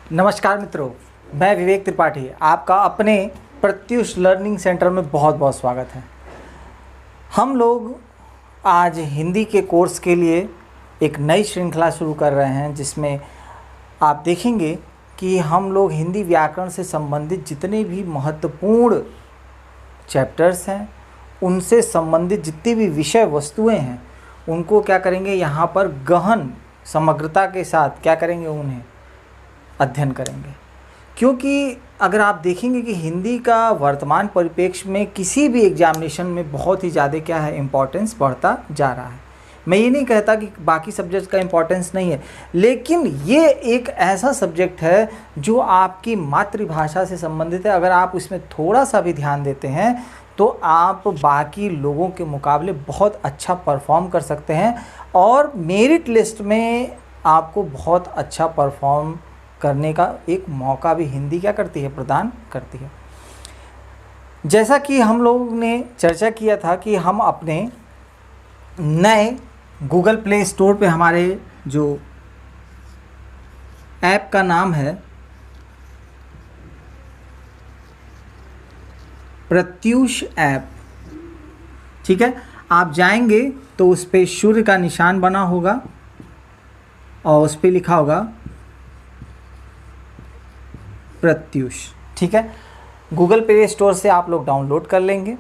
नमस्कार मित्रों, मैं विवेक त्रिपाठी आपका अपने प्रत्युष लर्निंग सेंटर में बहुत बहुत स्वागत है। हम लोग आज हिंदी के कोर्स के लिए एक नई श्रृंखला शुरू कर रहे हैं, जिसमें आप देखेंगे कि हम लोग हिंदी व्याकरण से संबंधित जितने भी महत्वपूर्ण चैप्टर्स हैं, उनसे संबंधित जितनी भी विषय वस्तुएं हैं, उनको क्या करेंगे, यहाँ पर गहन समग्रता के साथ क्या करेंगे, उन्हें अध्ययन करेंगे। क्योंकि अगर आप देखेंगे कि हिंदी का वर्तमान परिप्रेक्ष्य में किसी भी एग्जामिनेशन में बहुत ही ज़्यादा क्या है, इम्पोर्टेंस बढ़ता जा रहा है। मैं ये नहीं कहता कि बाकी सब्जेक्ट का इम्पोर्टेंस नहीं है, लेकिन ये एक ऐसा सब्जेक्ट है जो आपकी मातृभाषा से संबंधित है। अगर आप इसमें थोड़ा सा भी ध्यान देते हैं तो आप बाकी लोगों के मुकाबले बहुत अच्छा परफॉर्म कर सकते हैं और मेरिट लिस्ट में आपको बहुत अच्छा परफॉर्म करने का एक मौका भी हिंदी क्या करती है, प्रदान करती है। जैसा कि हम लोग ने चर्चा किया था कि हम अपने नए गूगल प्ले स्टोर पे हमारे जो ऐप का नाम है प्रत्युष ऐप, ठीक है, आप जाएंगे तो उस पर सूर्य का निशान बना होगा और उस पर लिखा होगा प्रत्युष, ठीक है। गूगल प्ले स्टोर से आप लोग डाउनलोड कर लेंगे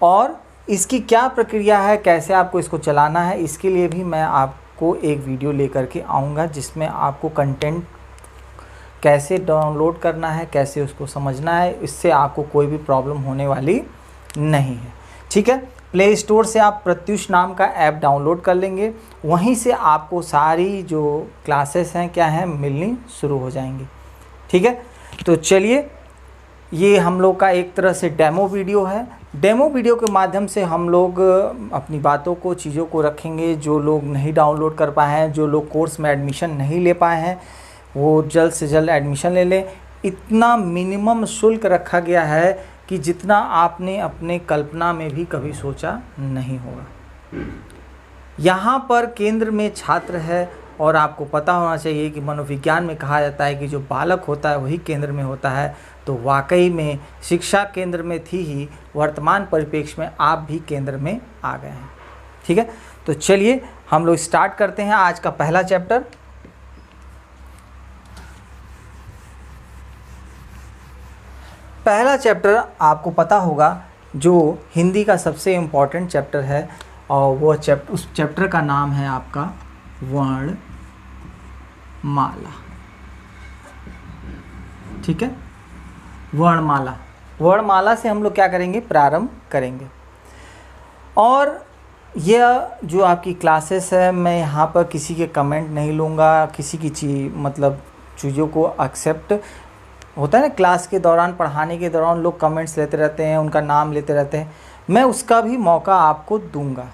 और इसकी क्या प्रक्रिया है, कैसे आपको इसको चलाना है, इसके लिए भी मैं आपको एक वीडियो लेकर के आऊँगा, जिसमें आपको कंटेंट कैसे डाउनलोड करना है, कैसे उसको समझना है, इससे आपको कोई भी प्रॉब्लम होने वाली नहीं है, ठीक है। प्ले स्टोर से आप प्रत्युष नाम का ऐप डाउनलोड कर लेंगे, वहीं से आपको सारी जो क्लासेस हैं क्या हैं, मिलनी शुरू हो जाएंगी, ठीक है। तो चलिए, ये हम लोग का एक तरह से डेमो वीडियो है। डेमो वीडियो के माध्यम से हम लोग अपनी बातों को, चीज़ों को रखेंगे। जो लोग नहीं डाउनलोड कर पाए हैं, जो लोग कोर्स में एडमिशन नहीं ले पाए हैं, वो जल्द से जल्द एडमिशन ले लें। इतना मिनिमम शुल्क रखा गया है कि जितना आपने अपने कल्पना में भी कभी सोचा नहीं होगा। यहाँ पर केंद्र में छात्र है और आपको पता होना चाहिए कि मनोविज्ञान में कहा जाता है कि जो बालक होता है वही केंद्र में होता है। तो वाकई में शिक्षा केंद्र में थी ही, वर्तमान परिप्रेक्ष्य में आप भी केंद्र में आ गए हैं, ठीक है। तो चलिए हम लोग स्टार्ट करते हैं आज का पहला चैप्टर। पहला चैप्टर आपको पता होगा जो हिंदी का सबसे इम्पोर्टेंट चैप्टर है, और वो उस चैप्टर का नाम है आपका वर्णमाला, ठीक है। वर्णमाला, वर्णमाला से हम लोग क्या करेंगे, प्रारंभ करेंगे। और यह जो आपकी क्लासेस है, मैं यहाँ पर किसी के कमेंट नहीं लूँगा, किसी की चीज़ों को एक्सेप्ट होता है ना, क्लास के दौरान, पढ़ाने के दौरान लोग कमेंट्स लेते रहते हैं, उनका नाम लेते रहते हैं, मैं उसका भी मौका आपको दूंगा।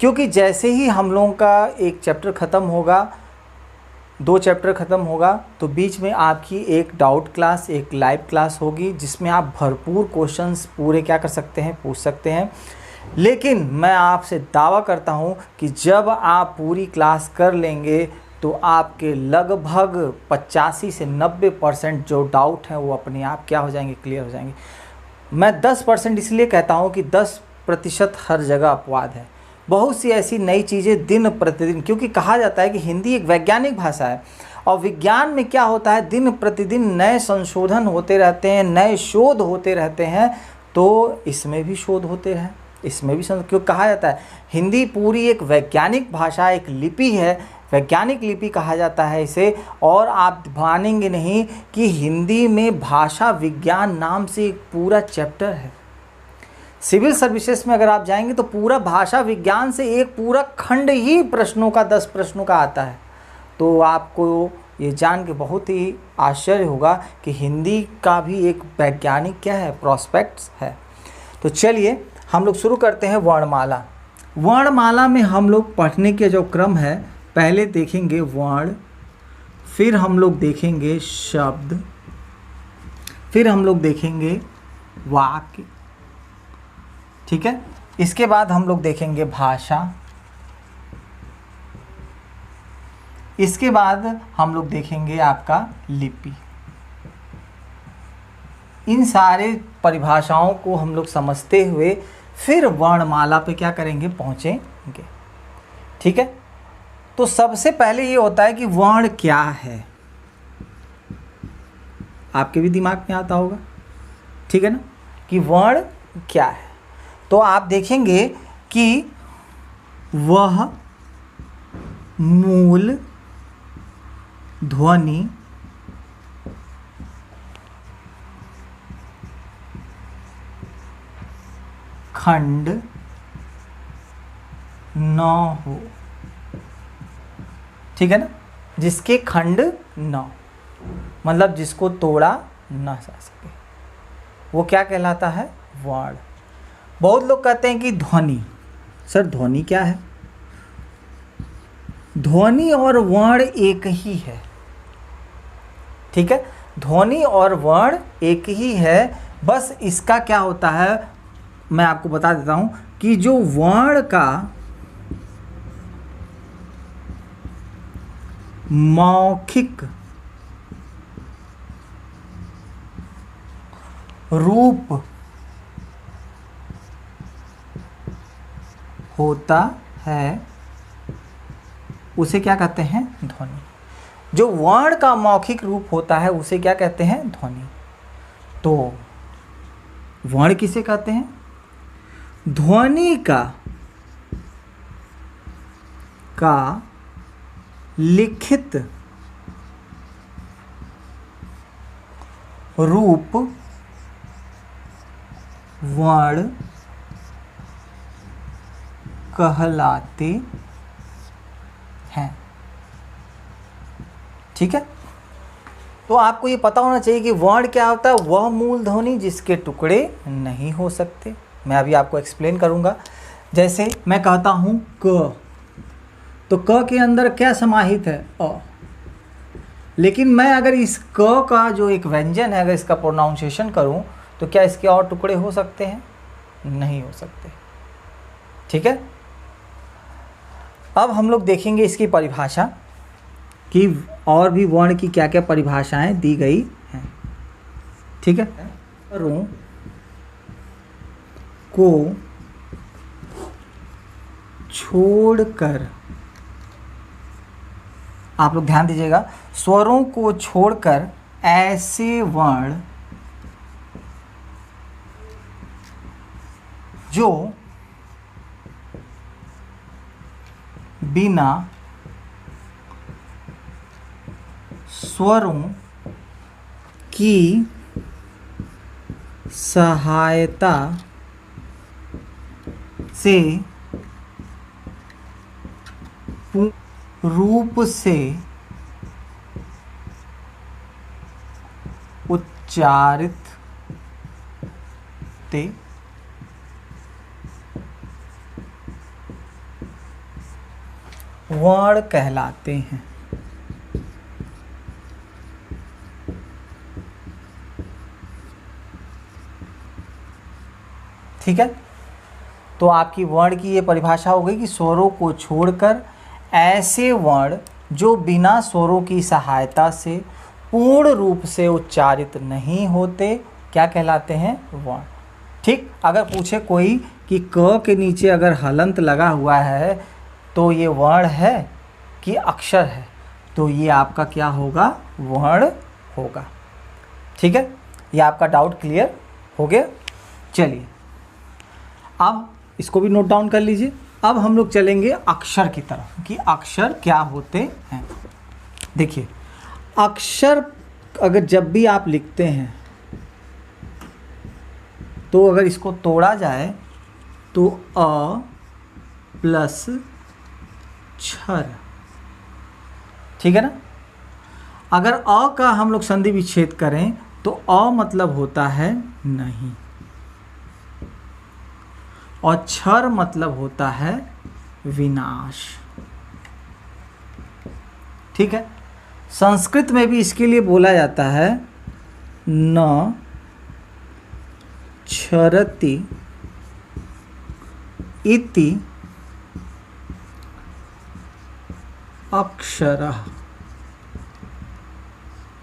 क्योंकि जैसे ही हम लोगों का एक चैप्टर ख़त्म होगा, 2 चैप्टर ख़त्म होगा, तो बीच में आपकी एक डाउट क्लास, एक लाइव क्लास होगी, जिसमें आप भरपूर क्वेश्चंस पूरे क्या कर सकते हैं, पूछ सकते हैं। लेकिन मैं आपसे दावा करता हूं कि जब आप पूरी क्लास कर लेंगे तो आपके लगभग 85 से 90% जो डाउट हैं वो अपने आप क्या हो जाएंगे, क्लियर हो जाएंगे। मैं 10% इसलिए कहता हूं कि 10% हर जगह अपवाद है। बहुत सी ऐसी नई चीज़ें दिन प्रतिदिन, क्योंकि कहा जाता है कि हिंदी एक वैज्ञानिक भाषा है और विज्ञान में क्या होता है, दिन प्रतिदिन नए संशोधन होते रहते हैं, नए शोध होते रहते हैं। तो इसमें भी शोध होते हैं, इसमें भी क्यों कहा जाता है हिंदी पूरी एक वैज्ञानिक भाषा, एक लिपि है, वैज्ञानिक लिपि कहा जाता है इसे। और आप मानेंगे नहीं कि हिंदी में भाषा विज्ञान नाम से एक पूरा चैप्टर है। सिविल सर्विसेज में अगर आप जाएंगे तो पूरा भाषा विज्ञान से एक पूरा खंड ही प्रश्नों का, 10 प्रश्नों का आता है। तो आपको ये जान के बहुत ही आश्चर्य होगा कि हिंदी का भी एक वैज्ञानिक क्या है, प्रोस्पेक्ट्स है। तो चलिए हम लोग शुरू करते हैं वर्णमाला। वर्णमाला में हम लोग पढ़ने के जो क्रम है, पहले देखेंगे वर्ण, फिर हम लोग देखेंगे शब्द, फिर हम लोग देखेंगे वाक्य, ठीक है। इसके बाद हम लोग देखेंगे भाषा, इसके बाद हम लोग देखेंगे आपका लिपि। इन सारे परिभाषाओं को हम लोग समझते हुए फिर वर्णमाला पे क्या करेंगे, पहुँचेंगे। ठीक है, तो सबसे पहले ये होता है कि वर्ण क्या है, आपके भी दिमाग में आता होगा। ठीक है ना, कि वर्ण क्या है। तो आप देखेंगे कि वह मूल ध्वनि खंड न हो। ठीक है ना, जिसके खंड न हो, मतलब जिसको तोड़ा न जा सके, वो क्या कहलाता है, वर्ण। बहुत लोग कहते हैं कि ध्वनि, सर ध्वनि क्या है? ध्वनि और वर्ण एक ही है। ठीक है, ध्वनि और वर्ण एक ही है, बस इसका क्या होता है, मैं आपको बता देता हूं कि जो वर्ण का मौखिक रूप होता है उसे क्या कहते हैं, ध्वनि। जो वर्ण का मौखिक रूप होता है उसे क्या कहते हैं, ध्वनि। तो वर्ण किसे कहते हैं? ध्वनि का लिखित रूप वर्ण कहलाते हैं। ठीक है, तो आपको ये पता होना चाहिए कि वर्ण क्या होता है, वह मूल ध्वनि जिसके टुकड़े नहीं हो सकते। मैं अभी आपको एक्सप्लेन करूंगा। जैसे मैं कहता हूं क, तो क के अंदर क्या समाहित है, अ। लेकिन मैं अगर इस क का जो एक व्यंजन है, अगर इसका प्रोनाउंसिएशन करूं तो क्या इसके और टुकड़े हो सकते हैं? नहीं हो सकते। ठीक है, अब हम लोग देखेंगे इसकी परिभाषा कि और भी वर्ण की क्या क्या परिभाषाएं दी गई हैं। ठीक है, स्वरों को छोड़कर, आप लोग ध्यान दीजिएगा, स्वरों को छोड़कर ऐसे वर्ण जो बिना स्वरों की सहायता से रूप से उच्चारित ते वर्ण कहलाते हैं। ठीक है, तो आपकी वर्ण की ये परिभाषा हो गई कि स्वरों को छोड़कर ऐसे वर्ण जो बिना स्वरों की सहायता से पूर्ण रूप से उच्चारित नहीं होते क्या कहलाते हैं, वर्ण। ठीक, अगर पूछे कोई कि क के नीचे अगर हलंत लगा हुआ है तो ये वर्ण है कि अक्षर है, तो ये आपका क्या होगा, वर्ण होगा। ठीक है, ये आपका डाउट क्लियर हो गया। चलिए अब इसको भी नोट डाउन कर लीजिए। अब हम लोग चलेंगे अक्षर की तरफ कि अक्षर क्या होते हैं। देखिए, अक्षर अगर जब भी आप लिखते हैं तो अगर इसको तोड़ा जाए तो अ प्लस क्षर। ठीक है ना, अगर अ का हम लोग संधि विच्छेद करें तो अ मतलब होता है नहीं, और क्षर मतलब होता है विनाश। ठीक है, संस्कृत में भी इसके लिए बोला जाता है न क्षरति इति अक्षरः,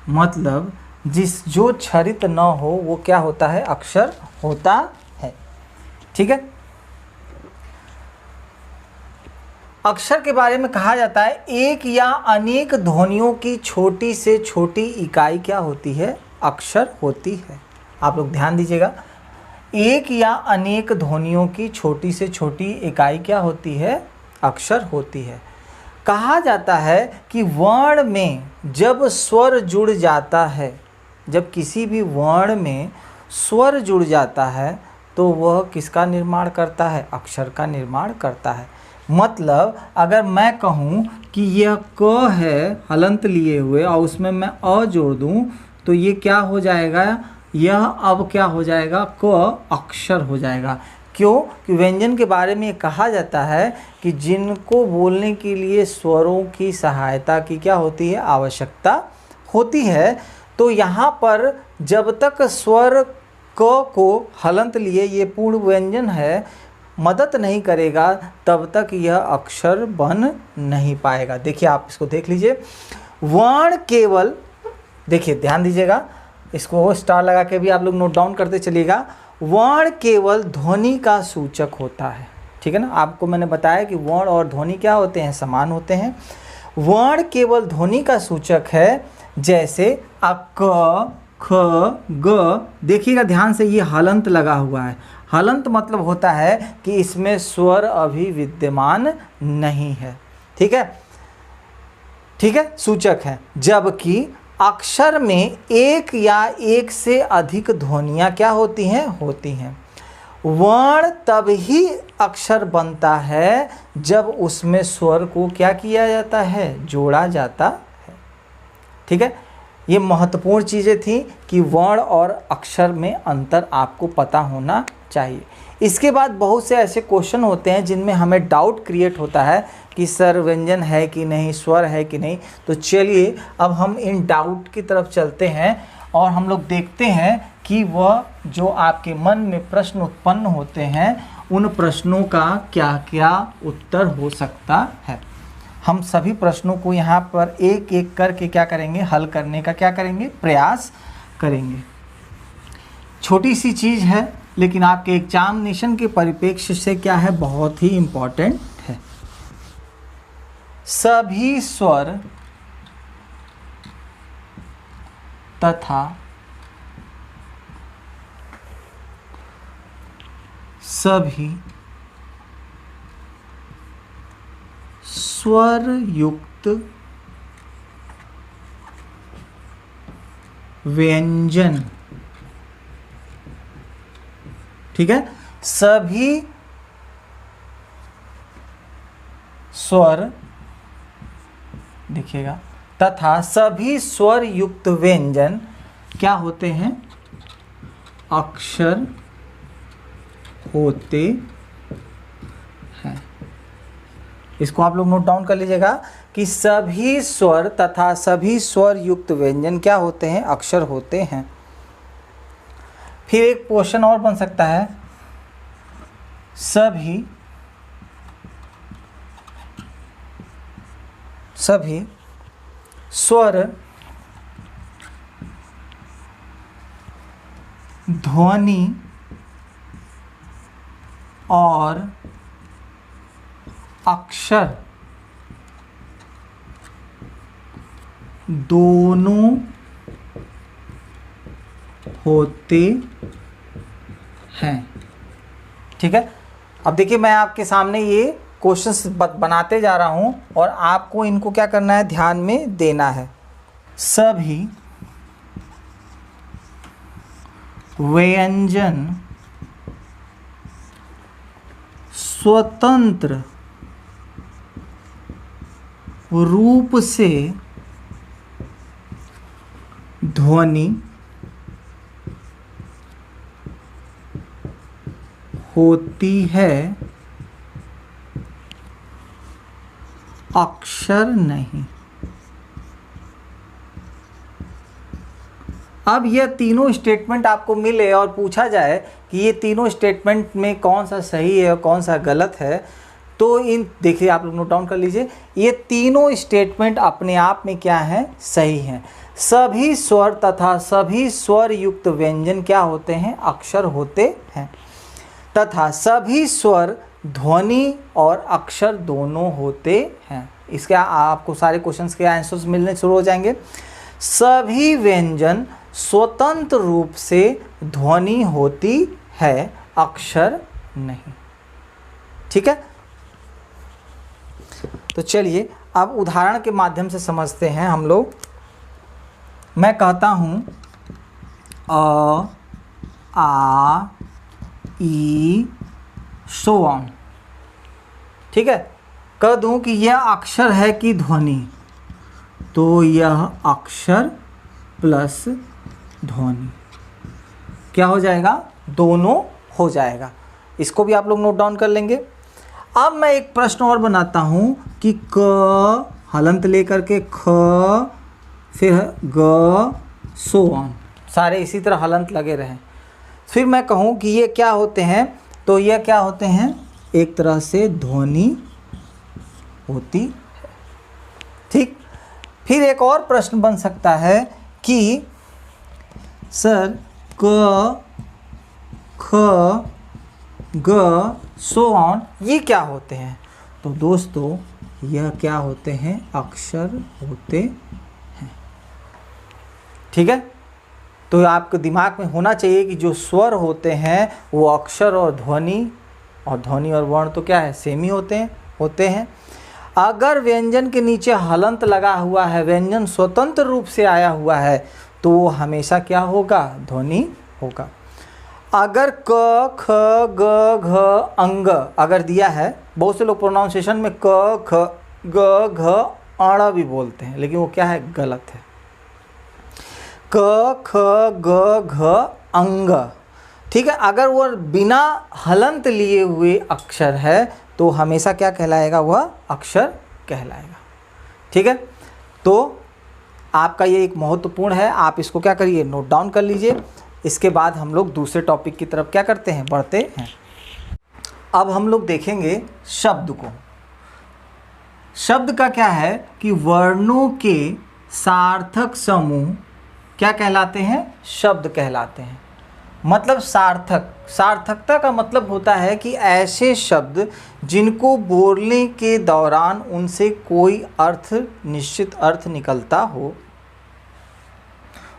मतलब जो उच्चारित न हो वो क्या होता है, अक्षर होता है। ठीक है। अक्षर के बारे में कहा जाता है एक या अनेक ध्वनियों की छोटी से छोटी इकाई क्या होती है, अक्षर होती है। आप लोग ध्यान दीजिएगा, एक या अनेक ध्वनियों की छोटी से छोटी इकाई क्या होती है, अक्षर होती है। कहा जाता है कि वर्ण में जब स्वर जुड़ जाता है, जब किसी भी वर्ण में स्वर जुड़ जाता है तो वह किसका निर्माण करता है, अक्षर का निर्माण करता है। मतलब अगर मैं कहूँ कि यह क है हलंत लिए हुए और उसमें मैं अ जोड़ दूँ तो ये क्या हो जाएगा, यह अब क्या हो जाएगा, क अक्षर हो जाएगा। क्यों कि व्यंजन के बारे में कहा जाता है कि जिनको बोलने के लिए स्वरों की सहायता की क्या होती है, आवश्यकता होती है। तो यहाँ पर जब तक स्वर क को हलंत लिए ये पूर्ण व्यंजन है मदद नहीं करेगा तब तक यह अक्षर बन नहीं पाएगा। देखिए आप इसको देख लीजिए, वर्ण केवल, देखिए ध्यान दीजिएगा, इसको स्टार लगा के भी आप लोग नोट डाउन करते चलिएगा। वर्ण केवल ध्वनि का सूचक होता है। ठीक है ना, आपको मैंने बताया कि वर्ण और ध्वनि क्या होते हैं, समान होते हैं। वर्ण केवल ध्वनि का सूचक है, जैसे क ख ग, देखिएगा ध्यान से, ये हलंत लगा हुआ है। हलंत मतलब होता है कि इसमें स्वर अभी विद्यमान नहीं है। ठीक है, ठीक है, सूचक है। जबकि अक्षर में एक या एक से अधिक ध्वनियाँ क्या होती हैं, होती हैं। वर्ण तब ही अक्षर बनता है जब उसमें स्वर को क्या किया जाता है, जोड़ा जाता है। ठीक है, ये महत्वपूर्ण चीज़ें थी कि वर्ण और अक्षर में अंतर आपको पता होना चाहिए। इसके बाद बहुत से ऐसे क्वेश्चन होते हैं जिनमें हमें डाउट क्रिएट होता है कि सर व्यंजन है कि नहीं, स्वर है कि नहीं। तो चलिए अब हम इन डाउट की तरफ चलते हैं और हम लोग देखते हैं कि वह जो आपके मन में प्रश्न उत्पन्न होते हैं उन प्रश्नों का क्या क्या उत्तर हो सकता है। हम सभी प्रश्नों को यहाँ पर एक एक करके क्या करेंगे, हल करने का क्या करेंगे, प्रयास करेंगे। छोटी सी चीज़ है लेकिन आपके एग्जामिनेशन के परिप्रेक्ष्य से क्या है, बहुत ही इम्पोर्टेंट है। सभी स्वर तथा सभी स्वर युक्त व्यंजन, ठीक है, सभी स्वर, देखिएगा, तथा सभी स्वर युक्त व्यंजन क्या होते हैं, अक्षर होते हैं। इसको आप लोग नोट डाउन कर लीजिएगा कि सभी स्वर तथा सभी स्वर युक्त व्यंजन क्या होते हैं, अक्षर होते हैं। फिर एक क्वेश्चन और बन सकता है, सभी स्वर ध्वनि और अक्षर दोनों होते हैं। ठीक है, अब देखिए मैं आपके सामने ये क्वेश्चंस बनाते जा रहा हूं और आपको इनको क्या करना है, ध्यान में देना है। सभी व्यंजन स्वतंत्र रूप से ध्वनि होती है, अक्षर नहीं। अब यह तीनों स्टेटमेंट आपको मिले और पूछा जाए कि ये तीनों स्टेटमेंट में कौन सा सही है और कौन सा गलत है, तो इन देखिए आप लोग नोट डाउन कर लीजिए, ये तीनों स्टेटमेंट अपने आप में क्या है, सही हैं। सभी स्वर तथा सभी स्वर युक्त व्यंजन क्या होते हैं, अक्षर होते हैं, तथा सभी स्वर ध्वनि और अक्षर दोनों होते हैं। इसके आपको सारे क्वेश्चंस के आंसर्स मिलने शुरू हो जाएंगे। सभी व्यंजन स्वतंत्र रूप से ध्वनि होती है, अक्षर नहीं। ठीक है, तो चलिए अब उदाहरण के माध्यम से समझते हैं हम लोग। मैं कहता हूँ अ, आ, ई, सो ऑन। ठीक है, कह दूँ कि यह अक्षर है कि ध्वनि, तो यह अक्षर प्लस ध्वनि क्या हो जाएगा, दोनों हो जाएगा। इसको भी आप लोग नोट डाउन कर लेंगे। अब मैं एक प्रश्न और बनाता हूँ कि क हलंत लेकर के ख, फिर ग, सो ऑन, सारे इसी तरह हलंत लगे रहें। फिर मैं कहूँ कि ये क्या होते हैं, तो ये क्या होते हैं, एक तरह से ध्वनि होती है। ठीक, फिर एक और प्रश्न बन सकता है कि सर क, ख, ग, सो ऑन ये क्या होते हैं, तो दोस्तों यह क्या होते हैं, अक्षर होते हैं। ठीक है, तो आपके दिमाग में होना चाहिए कि जो स्वर होते हैं वो अक्षर और ध्वनि और वर्ण तो क्या है, सेम ही होते हैं। अगर व्यंजन के नीचे हलंत लगा हुआ है, व्यंजन स्वतंत्र रूप से आया हुआ है, तो वो हमेशा क्या होगा, ध्वनि होगा। अगर क, ख, ग, घ, अंग अगर दिया है, बहुत से लोग प्रोनाउंसिएशन में क, ख, ग, घ, अण भी बोलते हैं, लेकिन वो क्या है, गलत है। क, ख, ग, घ, अंग। ठीक है, अगर वो बिना हलंत लिए हुए अक्षर है तो हमेशा क्या कहलाएगा, वह अक्षर कहलाएगा। ठीक है, तो आपका ये एक महत्वपूर्ण है, आप इसको क्या करिए, नोट डाउन कर लीजिए। इसके बाद हम लोग दूसरे टॉपिक की तरफ क्या करते हैं, बढ़ते हैं। अब हम लोग देखेंगे शब्द को। शब्द का क्या है कि वर्णों के सार्थक समूह क्या कहलाते हैं, शब्द कहलाते हैं। मतलब सार्थकता का मतलब होता है कि ऐसे शब्द जिनको बोलने के दौरान उनसे कोई निश्चित अर्थ निकलता हो,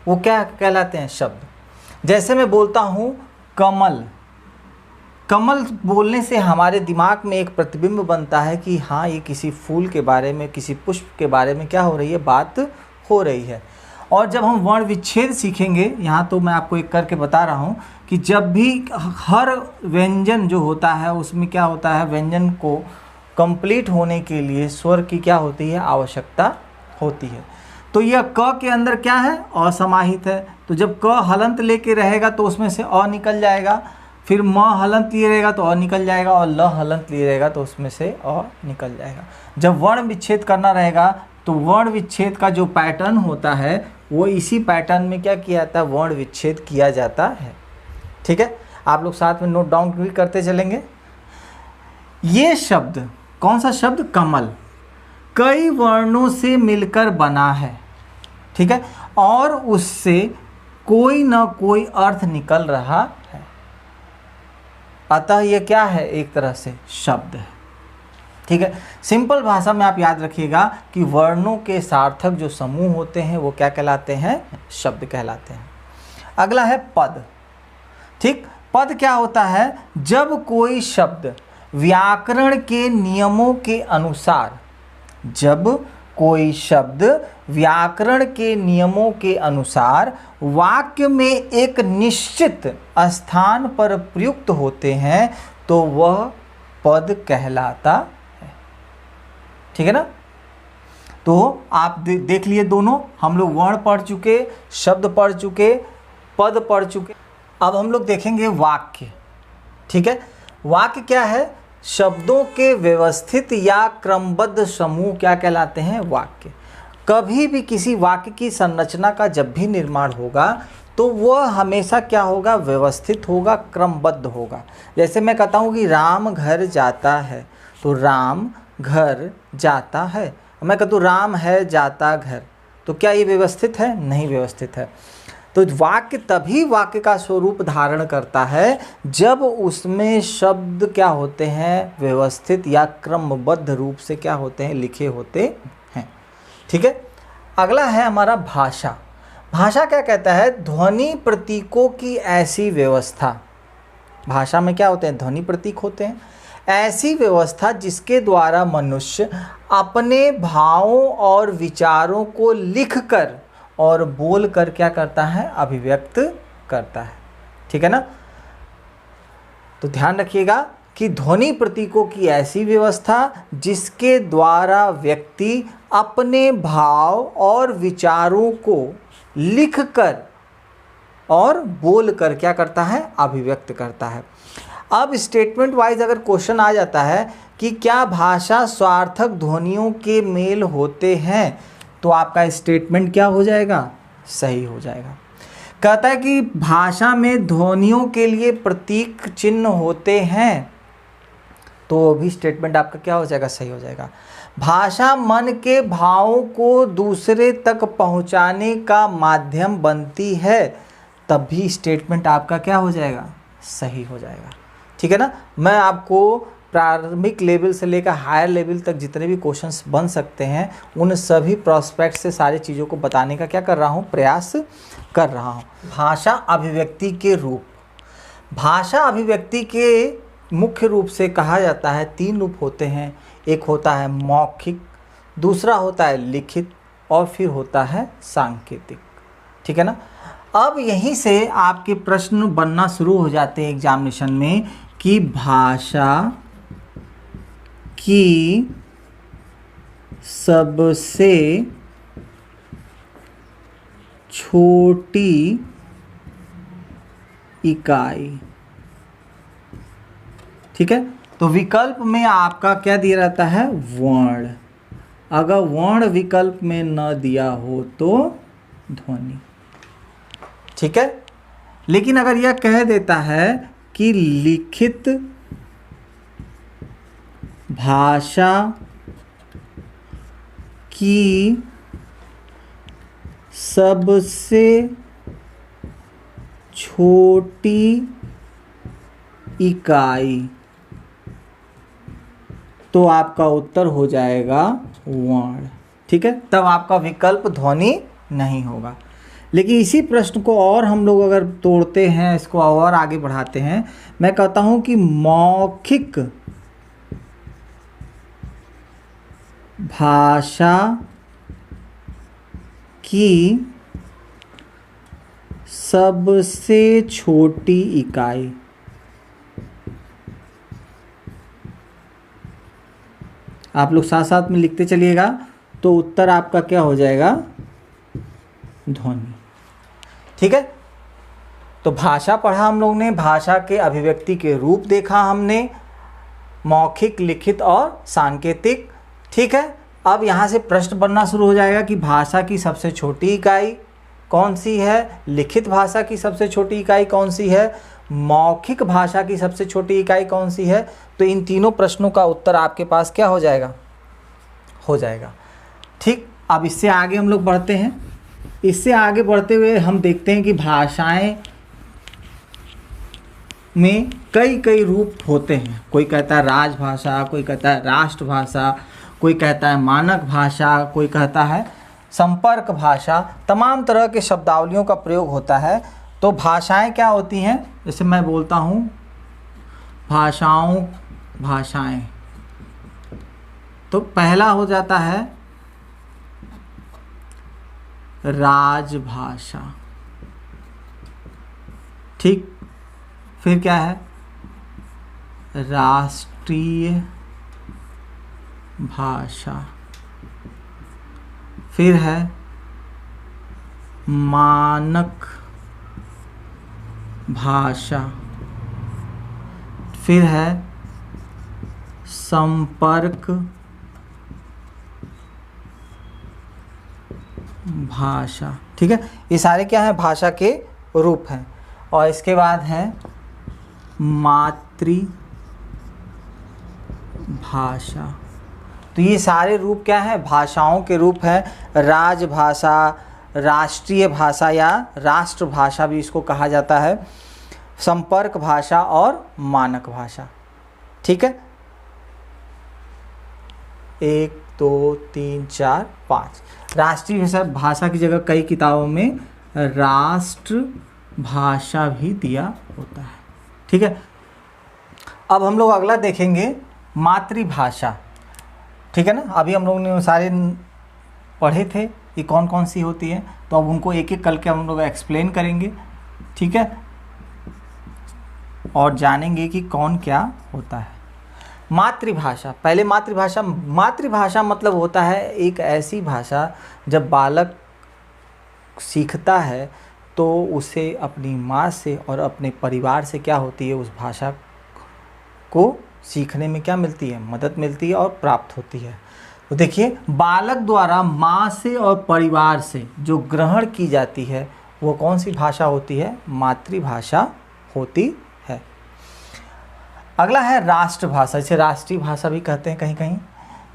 वो क्या कहलाते हैं, शब्द। जैसे मैं बोलता हूँ कमल, कमल बोलने से हमारे दिमाग में एक प्रतिबिंब बनता है कि हाँ, ये किसी फूल के बारे में, किसी पुष्प के बारे में क्या हो रही है, बात हो रही है। और जब हम वर्ण विच्छेद सीखेंगे, यहाँ तो मैं आपको एक करके बता रहा हूँ कि जब भी हर व्यंजन जो होता है उसमें क्या होता है, व्यंजन को कंप्लीट होने के लिए स्वर की क्या होती है, आवश्यकता होती है। तो यह क के अंदर क्या है, असमाहित है, तो जब क हलंत लेके रहेगा तो उसमें से अ निकल जाएगा, फिर म हलंत लिए रहेगा तो अ निकल जाएगा, और ल हलंत लिए रहेगा तो उसमें से अ निकल जाएगा। जब वर्ण विच्छेद करना रहेगा तो वर्ण विच्छेद का जो पैटर्न होता है वो इसी पैटर्न में क्या किया जाता है, वर्ण विच्छेद किया जाता है। ठीक है, आप लोग साथ में नोट डाउन भी करते चलेंगे। ये शब्द, कौन सा शब्द, कमल, कई वर्णों से मिलकर बना है। ठीक है, और उससे कोई ना कोई अर्थ निकल रहा है, अतः ये क्या है, एक तरह से शब्द है। ठीक है, सिंपल भाषा में आप याद रखिएगा कि वर्णों के सार्थक जो समूह होते हैं वो क्या कहलाते हैं, शब्द कहलाते हैं। अगला है पद। ठीक, पद क्या होता है, जब कोई शब्द व्याकरण के नियमों के अनुसार, जब कोई शब्द व्याकरण के नियमों के अनुसार वाक्य में एक निश्चित स्थान पर प्रयुक्त होते हैं तो वह पद कहलाता है। ठीक है ना, तो आप देख लिए दोनों, हम लोग वर्ण पढ़ चुके, शब्द पढ़ चुके, पद पढ़ चुके। अब हम लोग देखेंगे वाक्य। ठीक है, वाक्य क्या है, शब्दों के व्यवस्थित या क्रमबद्ध समूह क्या कहलाते हैं, वाक्य। कभी भी किसी वाक्य की संरचना का जब भी निर्माण होगा तो वह हमेशा क्या होगा, व्यवस्थित होगा, क्रमबद्ध होगा। जैसे मैं कहता हूँ कि राम घर जाता है, तो राम घर जाता है। मैं कहता हूँ राम है जाता घर, तो क्या ये व्यवस्थित है? नहीं व्यवस्थित है। तो वाक्य तभी वाक्य का स्वरूप धारण करता है जब उसमें शब्द क्या होते हैं? व्यवस्थित या क्रमबद्ध रूप से क्या होते हैं? लिखे होते हैं। ठीक है। अगला है हमारा भाषा। भाषा क्या कहता है? ध्वनि प्रतीकों की ऐसी व्यवस्था। भाषा में क्या होते हैं? ध्वनि प्रतीक होते हैं। ऐसी व्यवस्था जिसके द्वारा मनुष्य अपने भावों और विचारों को लिखकर और बोलकर क्या करता है? अभिव्यक्त करता है। ठीक है ना। तो ध्यान रखिएगा कि ध्वनि प्रतीकों की ऐसी व्यवस्था जिसके द्वारा व्यक्ति अपने भाव और विचारों को लिखकर और बोलकर क्या करता है? अभिव्यक्त करता है। अब स्टेटमेंट वाइज अगर क्वेश्चन आ जाता है कि क्या भाषा स्वार्थक ध्वनियों के मेल होते हैं, तो आपका स्टेटमेंट क्या हो जाएगा? सही हो जाएगा। कहता है कि भाषा में ध्वनियों के लिए प्रतीक चिन्ह होते हैं, तो भी स्टेटमेंट आपका क्या हो जाएगा? सही हो जाएगा। भाषा मन के भावों को दूसरे तक पहुंचाने का माध्यम बनती है, तब भी स्टेटमेंट आपका क्या हो जाएगा? सही हो जाएगा। ठीक है ना। मैं आपको प्रारंभिक लेवल से लेकर हायर लेवल तक जितने भी क्वेश्चंस बन सकते हैं उन सभी प्रोस्पेक्ट से सारी चीज़ों को बताने का क्या कर रहा हूँ? प्रयास कर रहा हूँ। भाषा अभिव्यक्ति के रूप। भाषा अभिव्यक्ति के मुख्य रूप से कहा जाता है 3 रूप होते हैं। एक होता है मौखिक, दूसरा होता है लिखित और फिर होता है सांकेतिक। ठीक है ना। अब यहीं से आपके प्रश्न बनना शुरू हो जाते हैं एग्जामिनेशन में कि भाषा की सबसे छोटी इकाई। ठीक है। तो विकल्प में आपका क्या दिया रहता है? वर्ण। अगर वर्ण विकल्प में न दिया हो तो ध्वनि। ठीक है। लेकिन अगर यह कह देता है कि लिखित भाषा की सबसे छोटी इकाई, तो आपका उत्तर हो जाएगा वर्ण। ठीक है। तब आपका विकल्प ध्वनि नहीं होगा। लेकिन इसी प्रश्न को और हम लोग अगर तोड़ते हैं, इसको और आगे बढ़ाते हैं, मैं कहता हूं कि मौखिक भाषा की सबसे छोटी इकाई। आप लोग साथ साथ में लिखते चलिएगा, तो उत्तर आपका क्या हो जाएगा? ध्वनि। ठीक है। तो भाषा पढ़ा हम लोग ने, भाषा के अभिव्यक्ति के रूप देखा हमने, मौखिक, लिखित और सांकेतिक। ठीक है। अब यहाँ से प्रश्न बनना शुरू हो जाएगा कि भाषा की सबसे छोटी इकाई कौन सी है, लिखित भाषा की सबसे छोटी इकाई कौन सी है, मौखिक भाषा की सबसे छोटी इकाई कौन सी है। तो इन तीनों प्रश्नों का उत्तर आपके पास क्या हो जाएगा? हो जाएगा। ठीक। अब इससे आगे हम लोग बढ़ते हैं। इससे आगे बढ़ते हुए हम देखते हैं कि भाषाएं में कई कई रूप होते हैं। कोई कहता है राजभाषा, कोई कहता है राष्ट्रभाषा, कोई कहता है मानक भाषा, कोई कहता है संपर्क भाषा। तमाम तरह के शब्दावलियों का प्रयोग होता है। तो भाषाएं क्या होती हैं? जैसे मैं बोलता हूँ भाषाएं, तो पहला हो जाता है राजभाषा। ठीक। फिर क्या है? राष्ट्रीय भाषा। फिर है मानक भाषा। फिर है संपर्क भाषा। ठीक है। ये सारे क्या है? भाषा के रूप हैं। और इसके बाद है भाषा। तो ये सारे रूप क्या है? भाषाओं के रूप हैं। राजभाषा, राष्ट्रीय भाषा या राष्ट्रभाषा भी इसको कहा जाता है, संपर्क भाषा और मानक भाषा। ठीक है, 1 2 3 4 5। राष्ट्रीय भाषा की जगह कई किताबों में राष्ट्र भाषा भी दिया होता है। ठीक है, अब हम लोग अगला देखेंगे मातृभाषा। ठीक है ना, अभी हम लोगों ने सारे पढ़े थे ये कौन कौन सी होती है, तो अब उनको एक एक करके हम लोग एक्सप्लेन करेंगे। ठीक है, और जानेंगे कि कौन क्या होता है। मातृभाषा, पहले मातृभाषा मतलब होता है एक ऐसी भाषा जब बालक सीखता है तो उसे अपनी माँ से और अपने परिवार से क्या होती है, उस भाषा को सीखने में क्या मिलती है, मदद मिलती है और प्राप्त होती है। तो देखिए, बालक द्वारा माँ से और परिवार से जो ग्रहण की जाती है वो कौन सी भाषा होती है? मातृभाषा होती है। अगला है राष्ट्रभाषा, इसे राष्ट्रीय भाषा भी कहते हैं कहीं कहीं,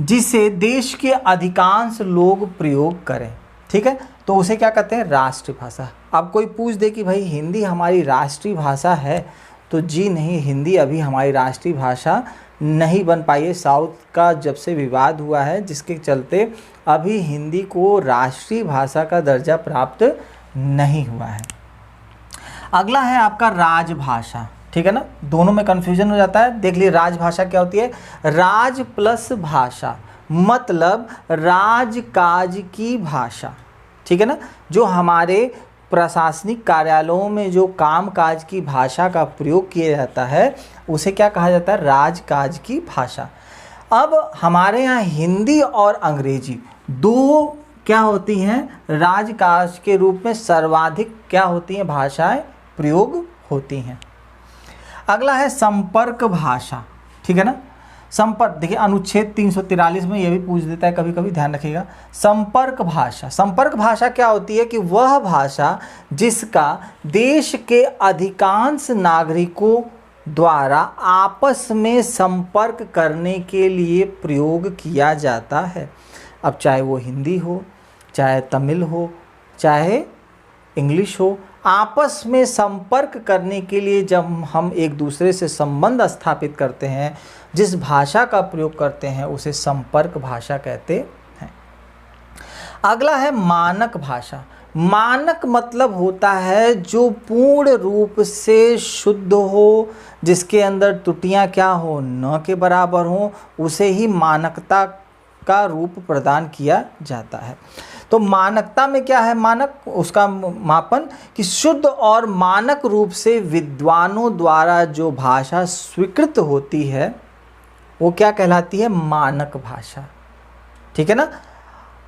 जिसे देश के अधिकांश लोग प्रयोग करें। ठीक है, तो उसे क्या कहते हैं? राष्ट्रभाषा। अब कोई पूछ दे कि भाई हिंदी हमारी राष्ट्रीय भाषा है, तो जी नहीं, हिंदी अभी हमारी राष्ट्रीय भाषा नहीं बन पाई है। साउथ का जब से विवाद हुआ है जिसके चलते अभी हिंदी को राष्ट्रीय भाषा का दर्जा प्राप्त नहीं हुआ है। अगला है आपका राजभाषा। ठीक है ना, दोनों में कन्फ्यूजन हो जाता है। देख लीजिए, राजभाषा क्या होती है? राज प्लस भाषा, मतलब राजकाज की भाषा। ठीक है ना, जो हमारे प्रशासनिक कार्यालयों में जो कामकाज की भाषा का प्रयोग किया जाता है उसे क्या कहा जाता है? राजकाज की भाषा। अब हमारे यहाँ हिंदी और अंग्रेजी दो क्या होती हैं? राजकाज के रूप में सर्वाधिक क्या होती हैं? भाषाएं प्रयोग होती हैं। अगला है संपर्क भाषा। ठीक है ना, संपर्क, देखिए अनुच्छेद 343 में यह भी पूछ देता है कभी कभी, ध्यान रखिएगा। संपर्क भाषा, संपर्क भाषा क्या होती है कि वह भाषा जिसका देश के अधिकांश नागरिकों द्वारा आपस में संपर्क करने के लिए प्रयोग किया जाता है। अब चाहे वो हिंदी हो, चाहे तमिल हो, चाहे इंग्लिश हो, आपस में संपर्क करने के लिए जब हम एक दूसरे से संबंध स्थापित करते हैं, जिस भाषा का प्रयोग करते हैं उसे संपर्क भाषा कहते हैं। अगला है मानक भाषा। मानक मतलब होता है जो पूर्ण रूप से शुद्ध हो, जिसके अंदर त्रुटियां क्या हो, न के बराबर हो, उसे ही मानकता का रूप प्रदान किया जाता है। तो मानकता में क्या है? मानक, उसका मापन कि शुद्ध और मानक रूप से विद्वानों द्वारा जो भाषा स्वीकृत होती है वो क्या कहलाती है? मानक भाषा। ठीक है ना।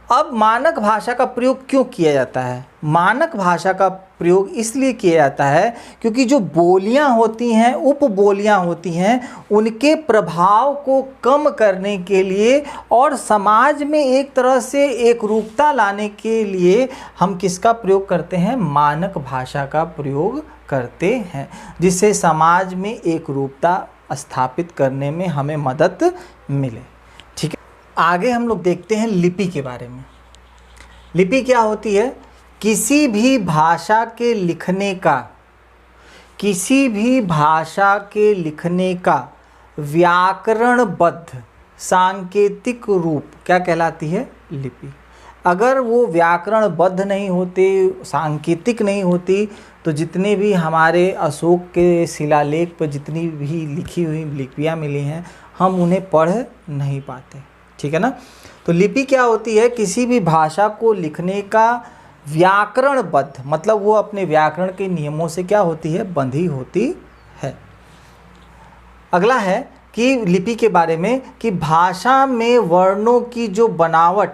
अब मानक भाषा का प्रयोग क्यों किया जाता है? मानक भाषा का प्रयोग इसलिए किया जाता है क्योंकि जो बोलियां होती हैं, उपबोलियां होती हैं, उनके प्रभाव को कम करने के लिए और समाज में एक तरह से एकरूपता लाने के लिए हम किसका प्रयोग करते हैं? मानक भाषा का प्रयोग करते हैं, जिससे समाज में एकरूपता स्थापित करने में हमें मदद मिले। ठीक है, आगे हम लोग देखते हैं लिपि के बारे में। लिपि क्या होती है? किसी भी भाषा के लिखने का, किसी भी भाषा के लिखने का व्याकरणबद्ध सांकेतिक रूप क्या कहलाती है? लिपि। अगर वो व्याकरणबद्ध नहीं होते, सांकेतिक नहीं होती, तो जितने भी हमारे अशोक के शिलालेख पर जितनी भी लिखी हुई लिपियाँ मिली हैं, हम उन्हें पढ़ नहीं पाते। ठीक है ना। तो लिपि क्या होती है? किसी भी भाषा को लिखने का व्याकरणबद्ध, मतलब वो अपने व्याकरण के नियमों से क्या होती है? बंधी होती है। अगला है कि लिपि के बारे में कि भाषा में वर्णों की जो बनावट,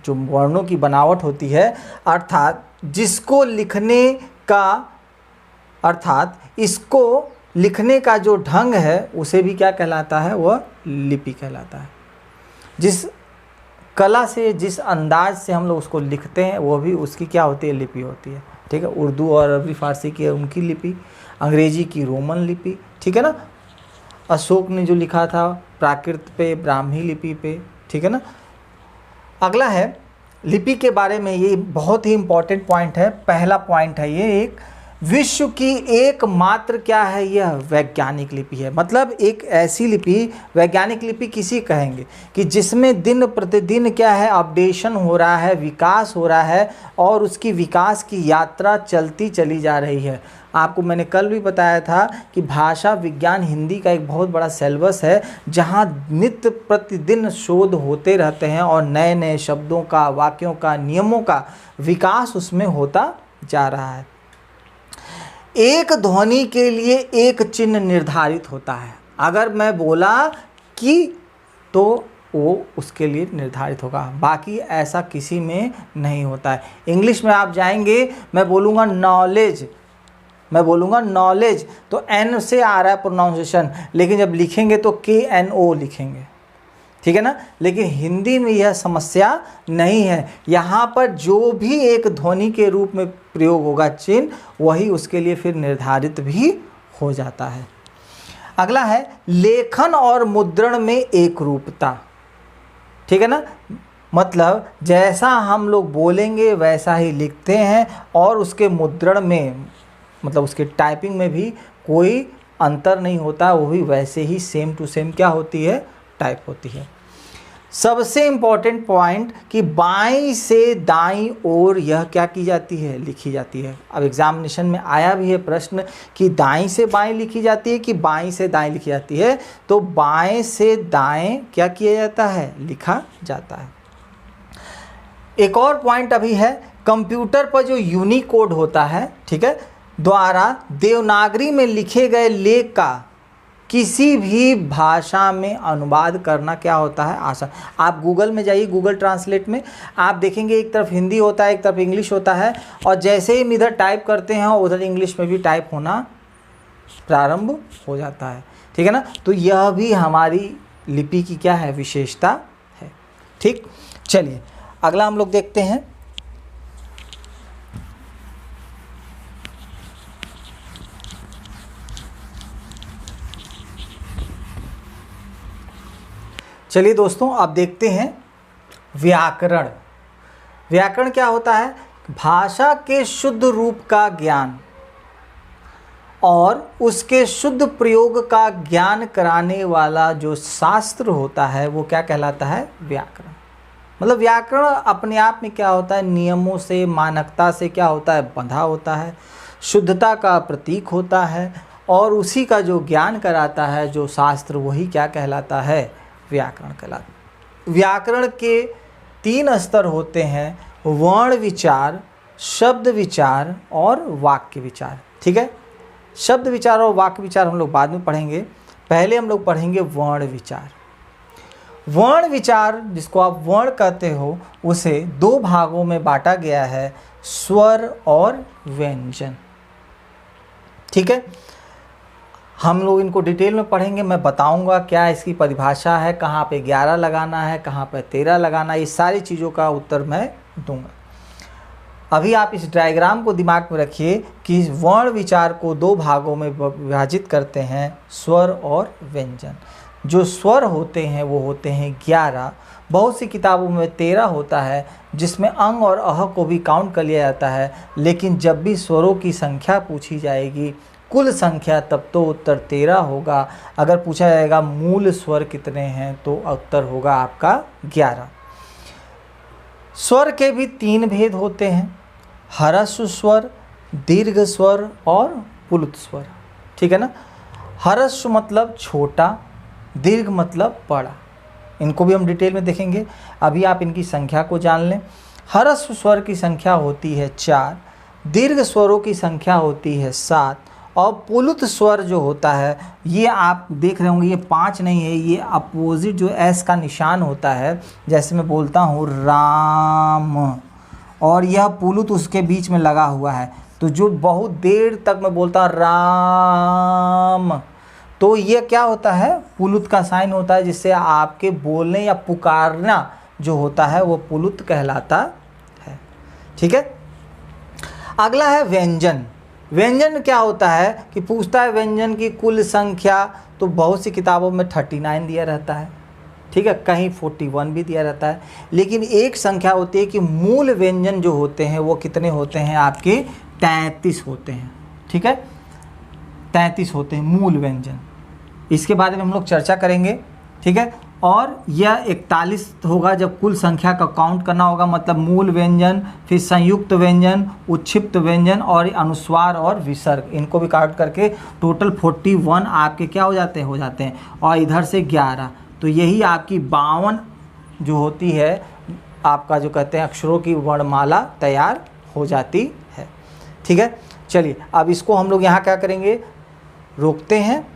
जो वर्णों की बनावट होती है, अर्थात जिसको लिखने का, अर्थात इसको लिखने का जो ढंग है उसे भी क्या कहलाता है? वह लिपि कहलाता है। जिस कला से, जिस अंदाज से हम लोग उसको लिखते हैं वो भी उसकी क्या होती है? लिपि होती है। ठीक है, उर्दू और अरबी फारसी की उनकी लिपि, अंग्रेजी की रोमन लिपि। ठीक है ना। अशोक ने जो लिखा था प्राकृत पे, ब्राह्मी लिपि पे, ठीक है ना। अगला है लिपि के बारे में, ये बहुत ही इंपॉर्टेंट पॉइंट है, पहला पॉइंट है ये, एक विश्व की एकमात्र क्या है, यह वैज्ञानिक लिपि है। मतलब एक ऐसी लिपि, वैज्ञानिक लिपि किसी कहेंगे कि जिसमें दिन प्रतिदिन क्या है, अपडेशन हो रहा है, विकास हो रहा है और उसकी विकास की यात्रा चलती चली जा रही है। आपको मैंने कल भी बताया था कि भाषा विज्ञान हिंदी का एक बहुत बड़ा सिलेबस है, जहाँ नित्य प्रतिदिन शोध होते रहते हैं और नए नए शब्दों का, वाक्यों का, नियमों का विकास उसमें होता जा रहा है। एक ध्वनि के लिए एक चिन्ह निर्धारित होता है। अगर मैं बोला कि, तो वो उसके लिए निर्धारित होगा, बाकी ऐसा किसी में नहीं होता है। इंग्लिश में आप जाएंगे, मैं बोलूँगा नॉलेज, मैं बोलूँगा नॉलेज, तो एन से आ रहा है प्रोनाउंसिएशन, लेकिन जब लिखेंगे तो KNO लिखेंगे, ठीक है ना। लेकिन हिंदी में यह समस्या नहीं है। यहाँ पर जो भी एक ध्वनि के रूप में प्रयोग होगा चिन्ह, वही उसके लिए फिर निर्धारित भी हो जाता है। अगला है लेखन और मुद्रण में एक रूपता, ठीक है ना। मतलब जैसा हम लोग बोलेंगे वैसा ही लिखते हैं और उसके मुद्रण में, मतलब उसके टाइपिंग में भी कोई अंतर नहीं होता, वो भी वैसे ही सेम टू सेम क्या होती है, टाइप होती है। सबसे इम्पॉर्टेंट पॉइंट कि बाईं से दाईं ओर यह क्या की जाती है, लिखी जाती है। अब एग्जामिनेशन में आया भी है प्रश्न कि दाईं से बाईं लिखी जाती है कि बाईं से दाईं लिखी जाती है, तो बाएं से दाएं क्या किया जाता है, लिखा जाता है। एक और पॉइंट अभी है, कंप्यूटर पर जो यूनिकोड होता है, ठीक है, द्वारा देवनागरी में लिखे गए लेख का किसी भी भाषा में अनुवाद करना क्या होता है, आसान। आप गूगल में जाइए, गूगल ट्रांसलेट में आप देखेंगे एक तरफ हिंदी होता है, एक तरफ इंग्लिश होता है, और जैसे ही हम इधर टाइप करते हैं उधर इंग्लिश में भी टाइप होना प्रारंभ हो जाता है, ठीक है ना। तो यह भी हमारी लिपि की क्या है, विशेषता है। ठीक, चलिए अगला हम लोग देखते हैं। चलिए दोस्तों, अब देखते हैं व्याकरण। व्याकरण क्या होता है, भाषा के शुद्ध रूप का ज्ञान और उसके शुद्ध प्रयोग का ज्ञान कराने वाला जो शास्त्र होता है वो क्या कहलाता है, व्याकरण। मतलब व्याकरण अपने आप में क्या होता है, नियमों से, मानकता से क्या होता है, बंधा होता है, शुद्धता का प्रतीक होता है, और उसी का जो ज्ञान कराता है जो शास्त्र, वही क्या कहलाता है, व्याकरण कहलाता। व्याकरण के 3 स्तर होते हैं, वर्ण विचार, शब्द विचार और वाक्य विचार, ठीक है। शब्द विचार और वाक्य विचार हम लोग बाद में पढ़ेंगे, पहले हम लोग पढ़ेंगे वर्ण विचार। वर्ण विचार, जिसको आप वर्ण कहते हो, उसे 2 भागों में बांटा गया है, स्वर और व्यंजन, ठीक है। हम लोग इनको डिटेल में पढ़ेंगे, मैं बताऊंगा क्या इसकी परिभाषा है, कहाँ पे 11 लगाना है, कहाँ पे 13 लगाना है, ये सारी चीज़ों का उत्तर मैं दूंगा। अभी आप इस डायग्राम को दिमाग में रखिए कि वर्ण विचार को 2 भागों में विभाजित करते हैं, स्वर और व्यंजन। जो स्वर होते हैं वो होते हैं 11, बहुत सी किताबों में 13 होता है, जिसमें अंग और अह को भी काउंट कर लिया जाता है। लेकिन जब भी स्वरों की संख्या पूछी जाएगी, कुल संख्या, तब तो उत्तर 13 होगा। अगर पूछा जाएगा मूल स्वर कितने हैं, तो उत्तर होगा आपका 11। स्वर के भी 3 भेद होते हैं, ह्रस्व स्वर, दीर्घ स्वर और पुलुत स्वर, ठीक है ना। ह्रस्व मतलब छोटा, दीर्घ मतलब बड़ा, इनको भी हम डिटेल में देखेंगे। अभी आप इनकी संख्या को जान लें। ह्रस्व स्वर की संख्या होती है 4, दीर्घ स्वरों की संख्या होती है 7, और पुलुत स्वर जो होता है, ये आप देख रहे होंगे, ये 5 नहीं है, ये अपोजिट जो एस का निशान होता है, जैसे मैं बोलता हूँ राम, और यह पुलुत उसके बीच में लगा हुआ है, तो जो बहुत देर तक मैं बोलता राम, तो ये क्या होता है, पुलुत का साइन होता है, जिससे आपके बोलने या पुकारना जो होता है वो पुलुत कहलाता है, ठीक है। अगला है व्यंजन। व्यंजन क्या होता है कि पूछता है व्यंजन की कुल संख्या, तो बहुत सी किताबों में 39 दिया रहता है, ठीक है, कहीं 41 भी दिया रहता है, लेकिन एक संख्या होती है कि मूल व्यंजन जो होते हैं वो कितने होते हैं आपके 33 होते हैं, ठीक है, 33 होते हैं मूल व्यंजन। इसके बारे में हम लोग चर्चा करेंगे, ठीक है। और यह 41 होगा जब कुल संख्या का काउंट करना होगा, मतलब मूल व्यंजन, फिर संयुक्त व्यंजन, उच्छिप्त व्यंजन और अनुस्वार और विसर्ग, इनको भी काउंट करके टोटल 41 आपके क्या हो जाते हैं, और इधर से 11, तो यही आपकी 52 जो होती है आपका जो कहते हैं अक्षरों की वर्णमाला तैयार हो जाती है, ठीक है। चलिए अब इसको हम लोग यहाँ क्या करेंगे, रोकते हैं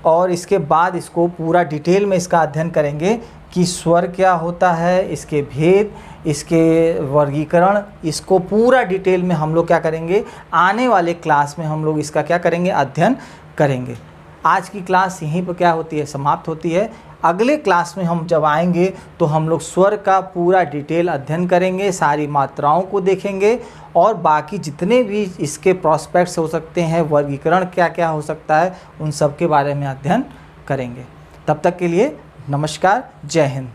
और इसके बाद इसको पूरा डिटेल में इसका अध्ययन करेंगे कि स्वर क्या होता है, इसके भेद, इसके वर्गीकरण, इसको पूरा डिटेल में हम लोग क्या करेंगे, आने वाले क्लास में हम लोग इसका क्या करेंगे, अध्ययन करेंगे। आज की क्लास यहीं पर क्या होती है, समाप्त होती है। अगले क्लास में हम जब आएंगे तो हम लोग स्वर का पूरा डिटेल अध्ययन करेंगे, सारी मात्राओं को देखेंगे और बाकी जितने भी इसके प्रोस्पेक्ट्स हो सकते हैं, वर्गीकरण क्या क्या हो सकता है, उन सब के बारे में अध्ययन करेंगे। तब तक के लिए नमस्कार, जय हिंद।